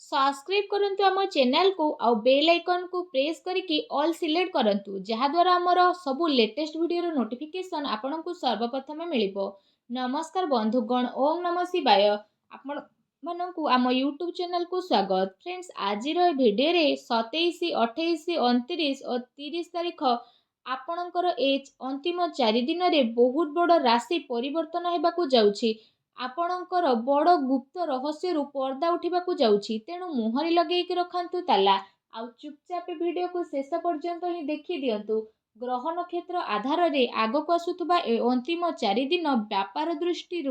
Subscribe करंतु आम channel को आउ बेल आइकन को प्रेस करके ऑल सिलेक्ट करंतु जहा द्वारा हमर सबु लेटेस्ट वीडियो नोटिफिकेशन आपन को सर्वप्रथम मिलिबो। नमस्कार बंधुगण, ओम नमः शिवाय। आपण मानकु आम यूट्यूब चैनल को स्वागत। फ्रेंड्स, आज भिडियो रे 27, 28, 29 और 30 तारीख आपणकर एज अंतिम 4 दिन रे बहुत बड़ राशि परिवर्तन हेबाकु जाउछि। आपणकर बड़ गुप्त रहस्य पर्दा उठा जाउछि, तेणु मुहरी लगेइक रखंतु ताला आउ चुपचाप वीडियो को शेष पर्यंत ही देखि दियंतु। ग्रह नक्षत्र आधार रे आगक आसुथबा ए अंतिम 4 दिन व्यापार दृष्टि,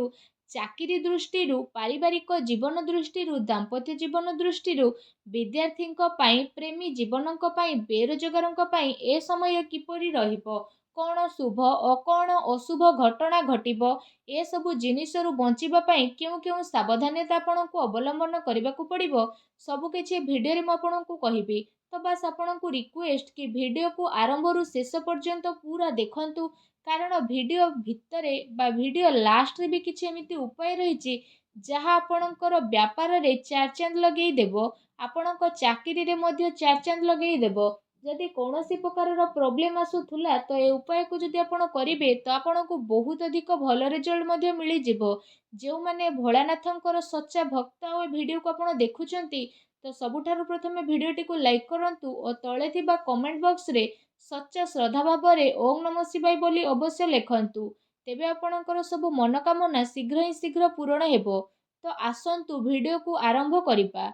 चाकरी दृष्टि, पारिवारिक जीवन दृष्टि, दाम्पत्य जीवन दृष्टि, विद्यार्थी प्रेमी जीवन बेरोजगार ए समय किपरि रहिबो, कौन शुभ और कौन अशुभ घटना घटिबो, ए सबु जिनिसरु बंचिबा पई केउ केउ सावधानता आपनकु अवलंबन करबाकू पड़िबो, सबु किछि भिडियो रे म आपनकु कहिबी। तो बस आपनकु रिक्वेस्ट कि वीडियो को आरंभ रु शेष पर्यंत पूरा देखंतु, कारण वीडियो भितरे बा वीडियो लास्ट रे भी किछि एमिति उपाय रहिछि जहा आपनकर व्यापार रे चार चांद लगेई देबो, आपनक चाकरी रे मध्य चार चांद लगेई देबो। जदि कौनसी प्रकार प्रोब्लेम आसुथुला तो ए उपाय को जदि आपण करिवे तो आपण को बहुत अधिक भल रिजल्ट मध्य मिली जिवो। जो माने भोलानाथंकर सच्चा भक्त और वीडियो को आपण देखुचंती तो सबुठारु प्रथमे वीडियोटी को लाइक करंतु और तळे थिबा कमेंट बॉक्स रे सच्चा श्रद्धा भाव रे ओम नमः शिवाय बोली अवश्य लिखंतु। तेबे आपणकर सब मनोकामना शीघ्र ही शीघ्र पूरण हेबो। तो आसंतु वीडियो को आरंभ करिबा।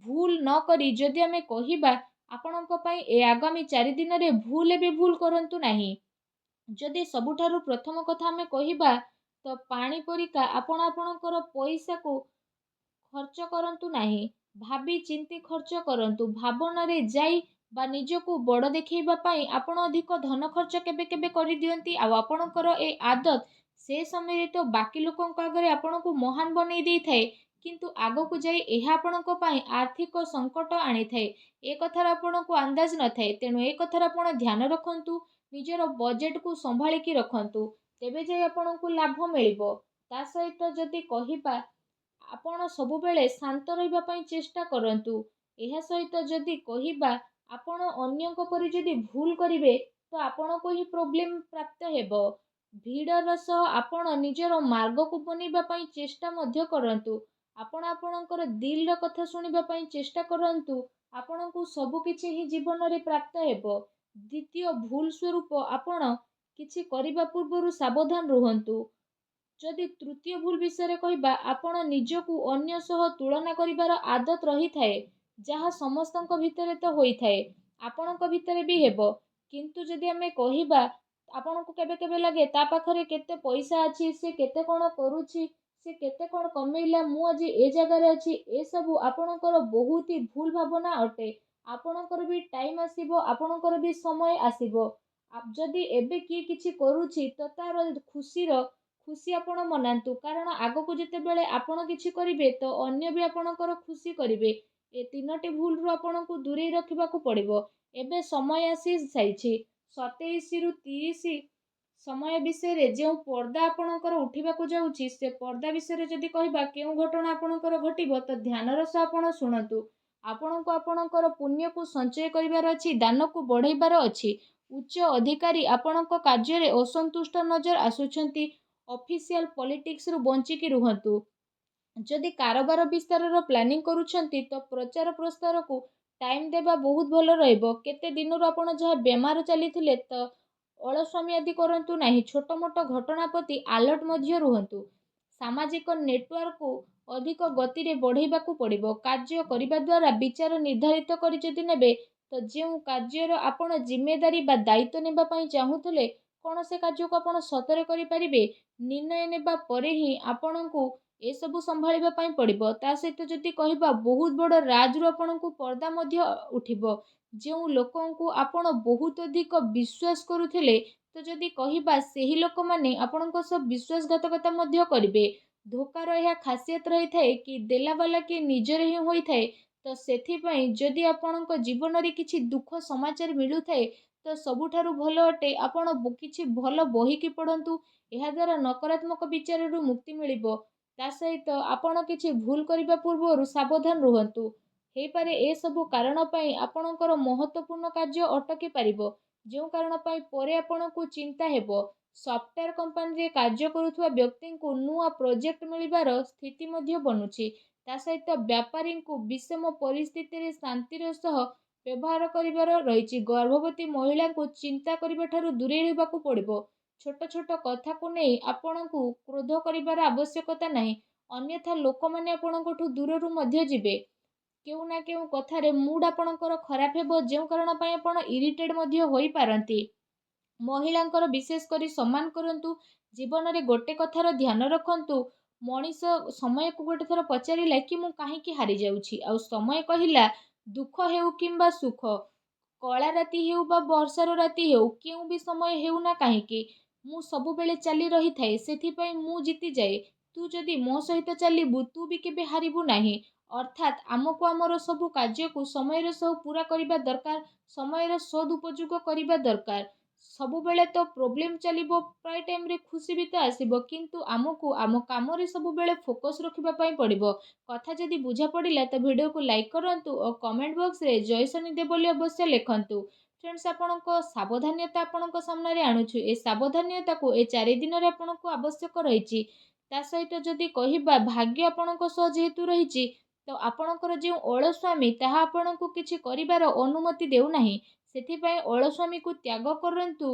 भूल न करी जदि आमे कहिबा आपणक पई ए आगामी 4 दिन रे भूल भी भूल करंतु नाही। जदि सबुठारु प्रथम कथा आमे कहिबा तो पानी परिका आपण आपणकर पैसा को खर्च करंतु नाही। भाबी चिंती खर्च करंतु। भावना रे जाई बा निजको बड़ देखैबा पई आपण अधिक धन खर्च केबे केबे करि दियंती आ आपणकर ए आदत से समय तो बाकी लोकंक आगरे आपणको महान बनै देई थाए, किंतु आगो को जाई एहा आपणक पई आर्थिक संकट आनी थाए। ए कथार आपणको अंदाज न थाए, तेणु ए कथार आपण ध्यान रखंतु, निजर बजेट को संभाली की रखंतु, तेबे जाई आपणको लाभ मिलिबो। ता सहित जदि कहिबा आपण सबु बेले शांत रहिबा पई चेष्टा करंतु। एहा सहित जदि कहिबा आपण अन्यक परि जदि भूल करिवे तो आपणको ही प्रॉब्लम प्राप्त हेबो। भीड़र सह आपण निजर मार्ग को बनिबा पई चेष्टा मध्य करंतु। आपण आपणकर दिल र कथा सुनिबा पई चेष्टा करंतु। आपणको सबु किछि ही जीवन रे प्राप्त हेबो। द्वितीय भूल स्वरूप आपण किछि करिबा पूर्वरु सावधान रुहंतु। जदि तृतीय भूल विषय कहबा आपण निजकु अन्य सह तुलना करिबार आदत रही थाए, जहा समस्तक भितरे तो होई थाए, आपणक भितरे भी हेबो। किंतु जदि हमें कहिबा आपणको केबे केबे लागे ता पाखरे केते पैसा अछि, से केते कोन करूछि, से केते कोन कमेइला, मु आज ए जगह रे अछि, ए सबु आपणकर बहुत ही भूल भावना अटे। आपणकर भी टाइम आसीबो, आपणकर भी समय आसीबो। जदि एबे किए किछि करूछि तो तार खुशी आपण मनांतु, कारण आगको जेतेबेले आपण किछि करिवे तो अन्य भी आपणकर खुशी करिवे। ए तीनोटी भूल रु आपणको दूरे रखिबाकू पड़िबो। एबे समय आसी साइछि 27 रु 30 समय विषय रे जे पर्दा आपणकर उठिबाकू जाउछि, से पर्दा विषय रे जदि कहिबा केउ घटना आपणकर घटिबो तो ध्यानर सह आपण सुनंतु। आपणको आपणकर पुण्य को संचय करिवार अछि, दान को बढ़ाइबार अछि। उच्च अधिकारी आपणक कार्य रे असंतुष्ट नजर आसुछंती। ऑफिशियल पॉलिटिक्स रु बंचिकी रुहंतु। जदि कारोबार विस्तार प्लानिंग करूछंती तो प्रचार प्रसार को टाइम देबा बहुत भल रहइबो। केते दिनरु आपण जहा बेमार चलीथिले तो अलस्वामी आदि करंतु नाही। छोट मोट घटना प्रति अलर्ट मध्य रुहंतु। सामाजिक नेटवर्क को अधिक गति रे बढ़ाइबाकू पड़िबो। कार्य करिबा द्वारा विचार निर्धारित करि जदि नेबे तो जेउ कार्यर आपण जिम्मेदारी बा दायित्व नेबा पई चाहूथले कौन से कार्य को आपण सतरे करि परिबे। निर्णय नेबा परे ही आपणको ए सबु संभाळिबा पई पड़िबो। ता सहित जदि कहिबा बहुत बड़ राज रु आपणको पर्दा मध्य उठिबो। जेउ लोकंकु आपण बहुत अधिक विश्वास करूथिले तो जदि कहिबा सेही लोक माने आपणको सब विश्वासघातकता मध्य करिवे। धोकार यह खासियत रही थाए कि देला वाला के निजर ही होई थाए। तो सेथि पई जदि आपणको जीवन रे किछि दुख समाचार मिलु थाए तो सबुठारु भल अटे आपण किछि भल बही की पढ़ंतु। एहा द्वारा नकारात्मक विचार रु मुक्ति मिलिबो। ତା ସହିତ ଆପଣ କିଛି ଭୁଲ କରିବା ପୂର୍ବରୁ ସାବଧାନ ରୁହନ୍ତୁ। ହେଇପାରେ ଏସବୁ କାରଣ ପାଇଁ ଆପଣଙ୍କର ମହତ୍ତ୍ୱପୂର୍ଣ୍ଣ କାର୍ଯ୍ୟ ଅଟକି ପାରିବ, ଯେଉଁ କାରଣ ପାଇଁ ପରେ ଆପଣଙ୍କୁ ଚିନ୍ତା ହେବ। ସଫ୍ଟୱେର୍ କମ୍ପାନୀରେ କାର୍ଯ୍ୟ କରୁଥିବା ବ୍ୟକ୍ତିଙ୍କୁ ନୂଆ ପ୍ରୋଜେକ୍ଟ ମିଳିବାର ସ୍ଥିତି ମଧ୍ୟ ବନୁଛି। ତା ସହିତ ବ୍ୟାପାରୀଙ୍କୁ ବିଷମ ପରିସ୍ଥିତିରେ ଶାନ୍ତିର ସହ ବ୍ୟବହାର କରିବାର ରହିଛି। ଗର୍ଭବତୀ ମହିଳାଙ୍କୁ ଚିନ୍ତା କରିବାଠାରୁ ଦୂରେଇ ରହିବାକୁ ପଡ଼ିବ। ଛୋଟ ଛୋଟ କଥାକୁ ନେଇ ଆପଣଙ୍କୁ କ୍ରୋଧ କରିବାର ଆବଶ୍ୟକତା ନାହିଁ, ଅନ୍ୟଥା ଲୋକମାନେ ଆପଣଙ୍କଠୁ ଦୂରରୁ ମଧ୍ୟ ଯିବେ। କେଉଁ ନା କେଉଁ କଥାରେ ମୁଡ୍ ଆପଣଙ୍କର ଖରାପ ହେବ, ଯେଉଁ କାରଣ ପାଇଁ ଆପଣ ଇରିଟେଡ୍ ମଧ୍ୟ ହୋଇପାରନ୍ତି। ମହିଳାଙ୍କର ବିଶେଷ କରି ସମ୍ମାନ କରନ୍ତୁ। ଜୀବନରେ ଗୋଟେ କଥାର ଧ୍ୟାନ ରଖନ୍ତୁ, ମଣିଷ ସମୟକୁ ଗୋଟେ ଥର ପଚାରିଲା କି ମୁଁ କାହିଁକି ହାରିଯାଉଛି, ଆଉ ସମୟ କହିଲା ଦୁଃଖ ହେଉ କିମ୍ବା ସୁଖ, କଳା ରାତି ହେଉ ବା ବର୍ଷାର ରାତି ହେଉ, କେଉଁ ବି ସମୟ ହେଉ ନା କାହିଁକି, ମୁଁ ସବୁବେଳେ ଚାଲି ରହିଥାଏ, ସେଥିପାଇଁ ମୁଁ ଜିତିଯାଏ। ତୁ ଯଦି ମୋ ସହିତ ଚାଲିବୁ ତୁ ବି କେବେ ହାରିବୁ ନାହିଁ। ଅର୍ଥାତ୍ ଆମକୁ ଆମର ସବୁ କାର୍ଯ୍ୟକୁ ସମୟର ସହ ପୂରା କରିବା ଦରକାର, ସମୟର ସଦୁପଯୋଗ କରିବା ଦରକାର। ସବୁବେଳେ ତ ପ୍ରୋବ୍ଲେମ୍ ଚାଲିବ, ପ୍ରାୟ ଟାଇମ୍ରେ ଖୁସି ବି ତ ଆସିବ, କିନ୍ତୁ ଆମକୁ ଆମ କାମରେ ସବୁବେଳେ ଫୋକସ୍ ରଖିବା ପାଇଁ ପଡ଼ିବ। କଥା ଯଦି ବୁଝା ପଡ଼ିଲା ତ ଭିଡ଼ିଓକୁ ଲାଇକ୍ କରନ୍ତୁ ଓ କମେଣ୍ଟ ବକ୍ସରେ ଜୟ ଶନିଦେବ ବୋଲି ଅବଶ୍ୟ ଲେଖନ୍ତୁ। ଫ୍ରେଣ୍ଡସ୍, ଆପଣଙ୍କ ସାବଧାନତା ଆପଣଙ୍କ ସାମ୍ନାରେ ଆଣୁଛୁ। ଏ ସାବଧାନତାକୁ ଏ 4 ଦିନରେ ଆପଣଙ୍କୁ ଆବଶ୍ୟକ ରହିଛି। ତା ସହିତ ଯଦି କହିବା ଭାଗ୍ୟ ଆପଣଙ୍କ ସହ ଯେହେତୁ ରହିଛି, ତ ଆପଣଙ୍କର ଯେଉଁ ଅଳସୁଆମୀ ତାହା ଆପଣଙ୍କୁ କିଛି କରିବାର ଅନୁମତି ଦେଉନାହିଁ। ସେଥିପାଇଁ ଅଳସୁଆମୀକୁ ତ୍ୟାଗ କରନ୍ତୁ,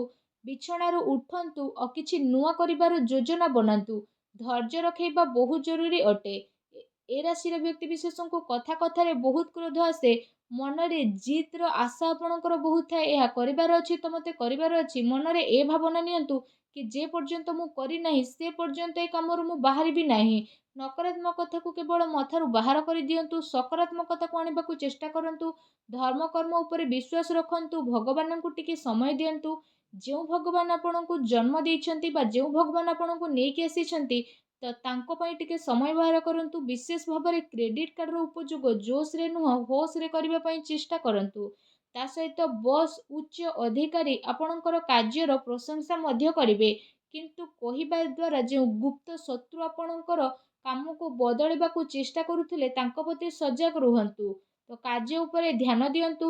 ବିଛଣାରୁ ଉଠନ୍ତୁ ଓ କିଛି ନୂଆ କରିବାର ଯୋଜନା ବନାନ୍ତୁ। ଧୈର୍ଯ୍ୟ ରଖେଇବା ବହୁତ ଜରୁରୀ ଅଟେ। ଏ ରାଶିର ବ୍ୟକ୍ତିବିଶେଷଙ୍କୁ କଥା କଥାରେ ବହୁତ କ୍ରୋଧ ଆସେ, ମନରେ ଜିତ୍ର ଆଶା ଆପଣଙ୍କର ବହୁତ ଥାଏ, ଏହା କରିବାର ଅଛି ତ ମୋତେ କରିବାର ଅଛି। ମନରେ ଏ ଭାବନା ନିଅନ୍ତୁ କି ଯେ ପର୍ଯ୍ୟନ୍ତ ମୁଁ କରିନାହିଁ ସେ ପର୍ଯ୍ୟନ୍ତ ଏ କାମରୁ ମୁଁ ବାହାରିବି ନାହିଁ। ନକାରାତ୍ମକ କଥାକୁ କେବଳ ମଥାରୁ ବାହାର କରିଦିଅନ୍ତୁ, ସକାରାତ୍ମକତାକୁ ଆଣିବାକୁ ଚେଷ୍ଟା କରନ୍ତୁ। ଧର୍ମ କର୍ମ ଉପରେ ବିଶ୍ୱାସ ରଖନ୍ତୁ, ଭଗବାନଙ୍କୁ ଟିକେ ସମୟ ଦିଅନ୍ତୁ। ଯେଉଁ ଭଗବାନ ଆପଣଙ୍କୁ ଜନ୍ମ ଦେଇଛନ୍ତି ବା ଯେଉଁ ଭଗବାନ ଆପଣଙ୍କୁ ନେଇକି ଆସିଛନ୍ତି, ତ ତାଙ୍କ ପାଇଁ ଟିକେ ସମୟ ବାହାର କରନ୍ତୁ। ବିଶେଷ ଭାବରେ କ୍ରେଡିଟ୍ କାର୍ଡ଼ର ଉପଯୋଗ ଜୋସ୍ରେ ନୁହଁ ହୋସ୍ରେ କରିବା ପାଇଁ ଚେଷ୍ଟା କରନ୍ତୁ। ତା ସହିତ ବସ୍, ଉଚ୍ଚ ଅଧିକାରୀ ଆପଣଙ୍କର କାର୍ଯ୍ୟର ପ୍ରଶଂସା ମଧ୍ୟ କରିବେ, କିନ୍ତୁ କହିବା ଦ୍ୱାରା ଯେଉଁ ଗୁପ୍ତ ଶତ୍ରୁ ଆପଣଙ୍କର କାମକୁ ବଦଳିବାକୁ ଚେଷ୍ଟା କରୁଥିଲେ ତାଙ୍କ ପ୍ରତି ସଜାଗ ରୁହନ୍ତୁ। ତ କାର୍ଯ୍ୟ ଉପରେ ଧ୍ୟାନ ଦିଅନ୍ତୁ,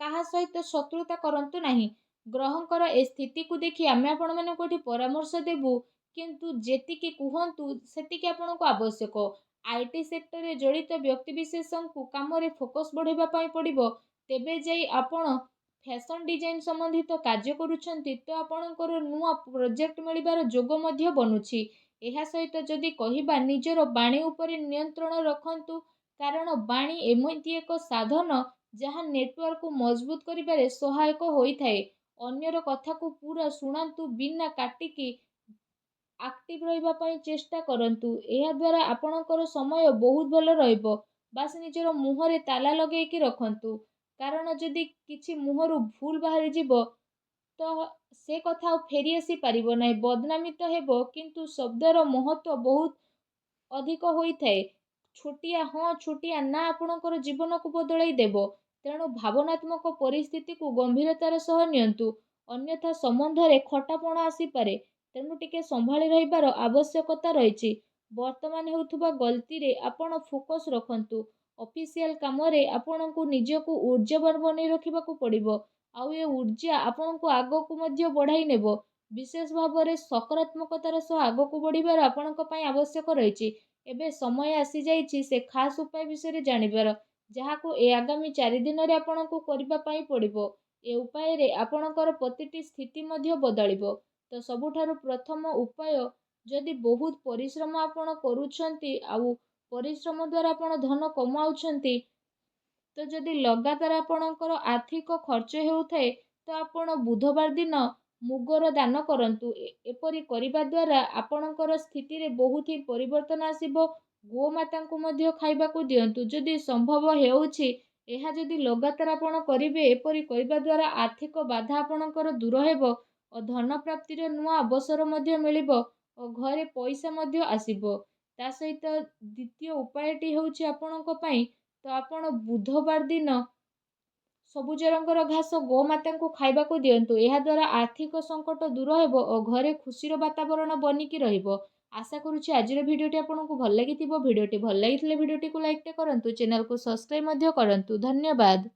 କାହା ସହିତ ଶତ୍ରୁତା କରନ୍ତୁ ନାହିଁ। ଗ୍ରହଙ୍କର ଏ ସ୍ଥିତିକୁ ଦେଖି ଆମେ ଆପଣମାନଙ୍କୁ ଏଠି ପରାମର୍ଶ ଦେବୁ, କିନ୍ତୁ ଯେତିକି କୁହନ୍ତୁ ସେତିକି ଆପଣଙ୍କୁ ଆବଶ୍ୟକ। ଆଇଟି ସେକ୍ଟରରେ ଜଡ଼ିତ ବ୍ୟକ୍ତିବିଶେଷଙ୍କୁ କାମରେ ଫୋକସ୍ ବଢ଼ାଇବା ପାଇଁ ପଡ଼ିବ। ତେବେ ଯାଇ ଆପଣ ଫ୍ୟାଶନ୍ ଡିଜାଇନ୍ ସମ୍ବନ୍ଧିତ କାର୍ଯ୍ୟ କରୁଛନ୍ତି ତ ଆପଣଙ୍କର ନୂଆ ପ୍ରୋଜେକ୍ଟ ମିଳିବାର ଯୋଗ ମଧ୍ୟ ବନୁଛି। ଏହା ସହିତ ଯଦି କହିବା ନିଜର ବାଣୀ ଉପରେ ନିୟନ୍ତ୍ରଣ ରଖନ୍ତୁ, କାରଣ ବାଣୀ ଏମିତି ଏକ ସାଧନ ଯାହା ନେଟୱାର୍କକୁ ମଜବୁତ କରିବାରେ ସହାୟକ ହୋଇଥାଏ। ଅନ୍ୟର କଥାକୁ ପୁରା ଶୁଣନ୍ତୁ, ବିନା କାଟିକି ଆକ୍ଟିଭ ରହିବା ପାଇଁ ଚେଷ୍ଟା କରନ୍ତୁ। ଏହା ଦ୍ୱାରା ଆପଣଙ୍କର ସମୟ ବହୁତ ଭଲ ରହିବ। ବାସ୍ ନିଜର ମୁହଁରେ ତାଲା ଲଗେଇକି ରଖନ୍ତୁ, କାରଣ ଯଦି କିଛି ମୁହଁରୁ ଭୁଲ ବାହାରିଯିବ ତ ସେ କଥା ଆଉ ଫେରି ଆସି ପାରିବ ନାହିଁ। ବଦନାମୀ ତ ହେବ, କିନ୍ତୁ ଶବ୍ଦର ମହତ୍ତ୍ୱ ବହୁତ ଅଧିକ ହୋଇଥାଏ। ଛୋଟିଆ ହଁ ଛୋଟିଆ ନା ଆପଣଙ୍କର ଜୀବନକୁ ବଦଳାଇ ଦେବ। ତେଣୁ ଭାବନାତ୍ମକ ପରିସ୍ଥିତିକୁ ଗମ୍ଭୀରତାର ସହ ନିଅନ୍ତୁ, ଅନ୍ୟଥା ସମ୍ବନ୍ଧରେ ଖଟାପଣ ଆସିପାରେ। ତେଣୁ ଟିକେ ସମ୍ଭାଳି ରହିବାର ଆବଶ୍ୟକତା ରହିଛି। ବର୍ତ୍ତମାନ ହେଉଥିବା ଗତିରେ ଆପଣ ଫୋକସ୍ ରଖନ୍ତୁ। ଅଫିସିଆଲ କାମରେ ଆପଣଙ୍କୁ ନିଜକୁ ଊର୍ଜ୍ଜାବାନ ବନେଇ ରଖିବାକୁ ପଡ଼ିବ, ଆଉ ଏ ଊର୍ଜ୍ଜା ଆପଣଙ୍କୁ ଆଗକୁ ମଧ୍ୟ ବଢ଼ାଇ ନେବ। ବିଶେଷ ଭାବରେ ସକାରାତ୍ମକତାର ସହ ଆଗକୁ ବଢ଼ିବାର ଆପଣଙ୍କ ପାଇଁ ଆବଶ୍ୟକ ରହିଛି। ଏବେ ସମୟ ଆସିଯାଇଛି ସେ ଖାସ୍ ଉପାୟ ବିଷୟରେ ଜାଣିବାର, ଯାହାକୁ ଏ ଆଗାମୀ 4 ଦିନରେ ଆପଣଙ୍କୁ କରିବା ପାଇଁ ପଡ଼ିବ। ଏ ଉପାୟରେ ଆପଣଙ୍କର ପ୍ରତିଟି ସ୍ଥିତି ମଧ୍ୟ ବଦଳିବ। ତ ସବୁଠାରୁ ପ୍ରଥମ ଉପାୟ, ଯଦି ବହୁତ ପରିଶ୍ରମ ଆପଣ କରୁଛନ୍ତି ଆଉ ପରିଶ୍ରମ ଦ୍ୱାରା ଆପଣ ଧନ କମାଉଛନ୍ତି, ତ ଯଦି ଲଗାତାର ଆପଣଙ୍କର ଆର୍ଥିକ ଖର୍ଚ୍ଚ ହେଉଥାଏ ତ ଆପଣ ବୁଧବାର ଦିନ ମୁଗର ଦାନ କରନ୍ତୁ। ଏପରି କରିବା ଦ୍ୱାରା ଆପଣଙ୍କର ସ୍ଥିତିରେ ବହୁତ ହିଁ ପରିବର୍ତ୍ତନ ଆସିବ। ଗୋମାତାଙ୍କୁ ମଧ୍ୟ ଖାଇବାକୁ ଦିଅନ୍ତୁ ଯଦି ସମ୍ଭବ ହେଉଛି। ଏହା ଯଦି ଲଗାତାର ଆପଣ କରିବେ, ଏପରି କରିବା ଦ୍ୱାରା ଆର୍ଥିକ ବାଧା ଆପଣଙ୍କର ଦୂର ହେବ ଓ ଧନ ପ୍ରାପ୍ତିର ନୂଆ ଅବସର ମଧ୍ୟ ମିଳିବ ଓ ଘରେ ପଇସା ମଧ୍ୟ ଆସିବ। ତା ସହିତ ଦ୍ୱିତୀୟ ଉପାୟଟି ହେଉଛି ଆପଣଙ୍କ ପାଇଁ, ତ ଆପଣ ବୁଧବାର ଦିନ ସବୁଜ ରଙ୍ଗର ଘାସ ଗୋମାତାଙ୍କୁ ଖାଇବାକୁ ଦିଅନ୍ତୁ। ଏହା ଦ୍ୱାରା ଆର୍ଥିକ ସଙ୍କଟ ଦୂର ହେବ ଓ ଘରେ ଖୁସିର ବାତାବରଣ ବନିକି ରହିବ। आशा करुच्ची आजिर भिडियोटी आपको भल लगी भिडियोटी भल लगी भिडियोटी को लाइक करंतु चैनल को सब्सक्राइब करंतु धन्यवाद।